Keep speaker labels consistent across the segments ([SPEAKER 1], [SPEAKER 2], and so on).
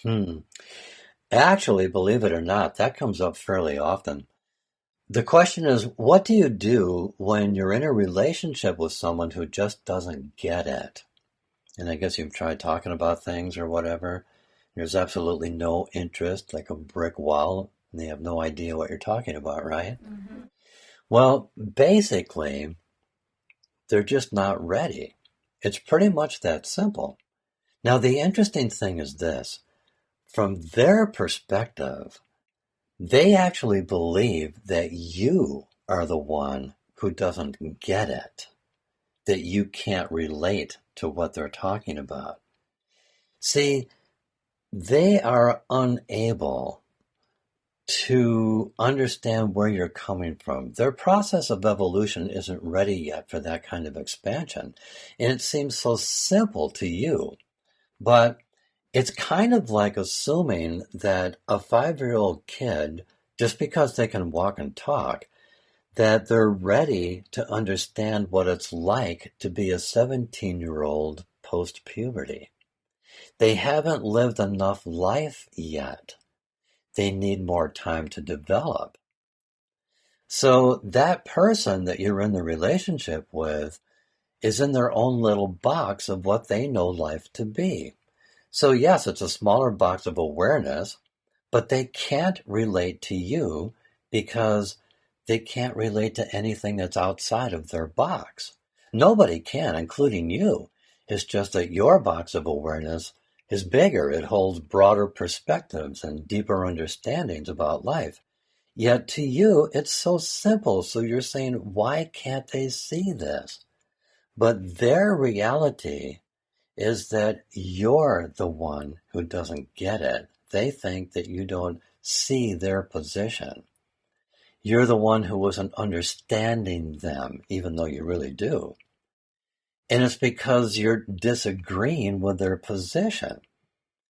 [SPEAKER 1] Hmm. Actually, believe it or not, that comes up fairly often. The question is, what do you do when you're in a relationship with someone who just doesn't get it? And I guess you've tried talking about things or whatever. There's absolutely no interest, like a brick wall, and they have no idea what you're talking about, right?
[SPEAKER 2] Mm-hmm.
[SPEAKER 1] Well, basically, they're just not ready. It's pretty much that simple. Now, the interesting thing is this. From their perspective, they actually believe that you are the one who doesn't get it, that you can't relate to what they're talking about. See, they are unable to understand where you're coming from. Their process of evolution isn't ready yet for that kind of expansion. And it seems so simple to you, but it's kind of like assuming that a 5-year-old kid, just because they can walk and talk, that they're ready to understand what it's like to be a 17-year-old post-puberty. They haven't lived enough life yet. They need more time to develop. So that person that you're in the relationship with is in their own little box of what they know life to be. So yes, it's a smaller box of awareness, but they can't relate to you because they can't relate to anything that's outside of their box. Nobody can, including you. It's just that your box of awareness is bigger. It holds broader perspectives and deeper understandings about life. Yet to you, it's so simple. So you're saying, why can't they see this? But their reality is that you're the one who doesn't get it. They think that you don't see their position. You're the one who wasn't understanding them, even though you really do. And it's because you're disagreeing with their position.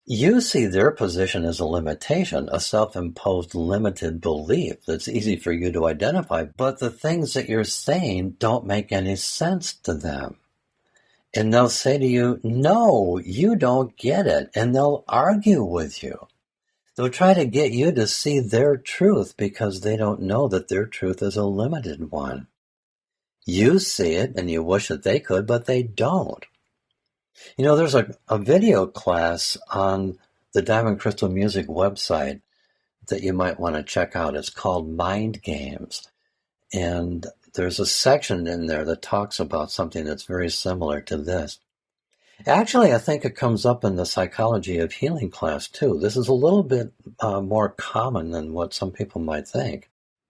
[SPEAKER 1] You see their position as a limitation, a self-imposed limited belief that's easy for you to identify, but the things that you're saying don't make any sense to them. And they'll say to you, no, you don't get it. And they'll argue with you. They'll try to get you to see their truth because they don't know that their truth is a limited one. You see it and you wish that they could, but they don't. You know, there's a video class on the Diamond Crystal Music website that you might want to check out. It's called Mind Games. And there's a section in there that talks about something that's very similar to this. Actually, I think it comes up in the psychology of healing class too. This is a little bit more common than what some people might think.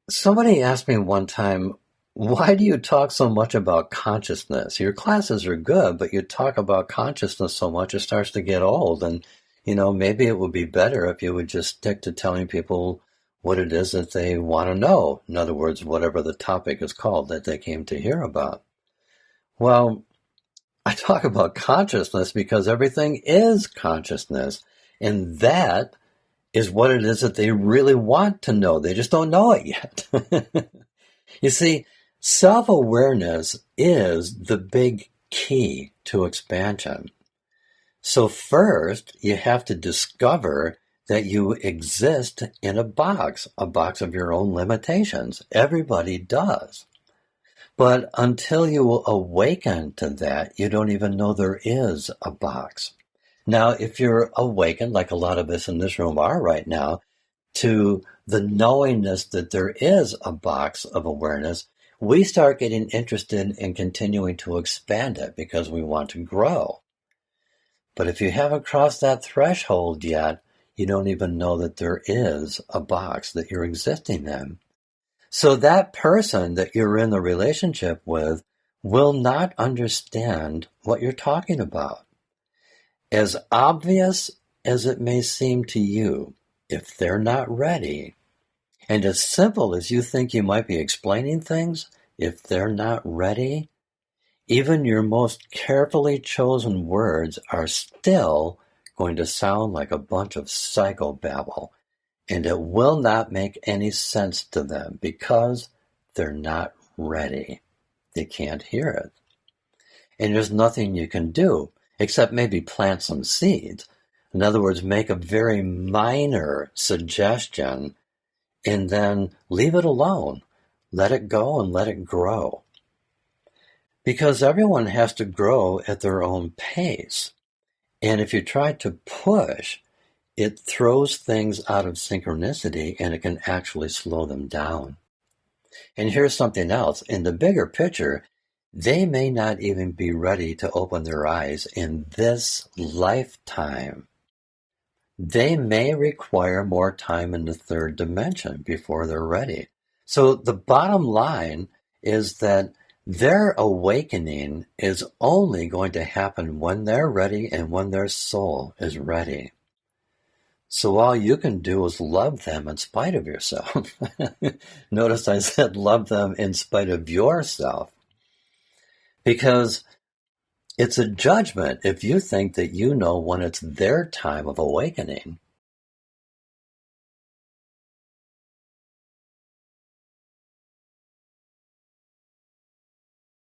[SPEAKER 1] Somebody asked me one time, why do you talk so much about consciousness? Your classes are good, but you talk about consciousness so much it starts to get old. And, maybe it would be better if you would just stick to telling people what it is that they want to know. In other words, whatever the topic is called that they came to hear about. Well, I talk about consciousness because everything is consciousness. And that is what it is that they really want to know. They just don't know it yet. You see, self-awareness is the big key to expansion. So first, you have to discover that you exist in a box of your own limitations. Everybody does. But until you awaken to that, you don't even know there is a box. Now, if you're awakened, like a lot of us in this room are right now, to the knowingness that there is a box of awareness, we start getting interested in continuing to expand it because we want to grow. But if you haven't crossed that threshold yet, you don't even know that there is a box that you're existing in. So that person that you're in the relationship with will not understand what you're talking about. As obvious as it may seem to you, if they're not ready, and as simple as you think you might be explaining things, if they're not ready, even your most carefully chosen words are still going to sound like a bunch of psychobabble, and it will not make any sense to them because they're not ready. They can't hear it. And there's nothing you can do except maybe plant some seeds. In other words, make a very minor suggestion and then leave it alone. Let it go and let it grow. Because everyone has to grow at their own pace. And if you try to push, it throws things out of synchronicity and it can actually slow them down. And here's something else. In the bigger picture, they may not even be ready to open their eyes in this lifetime. They may require more time in the third dimension before they're ready. So the bottom line is that their awakening is only going to happen when they're ready and when their soul is ready. So all you can do is love them in spite of yourself. Notice I said love them in spite of yourself. Because it's a judgment if you think that you know when it's their time of awakening.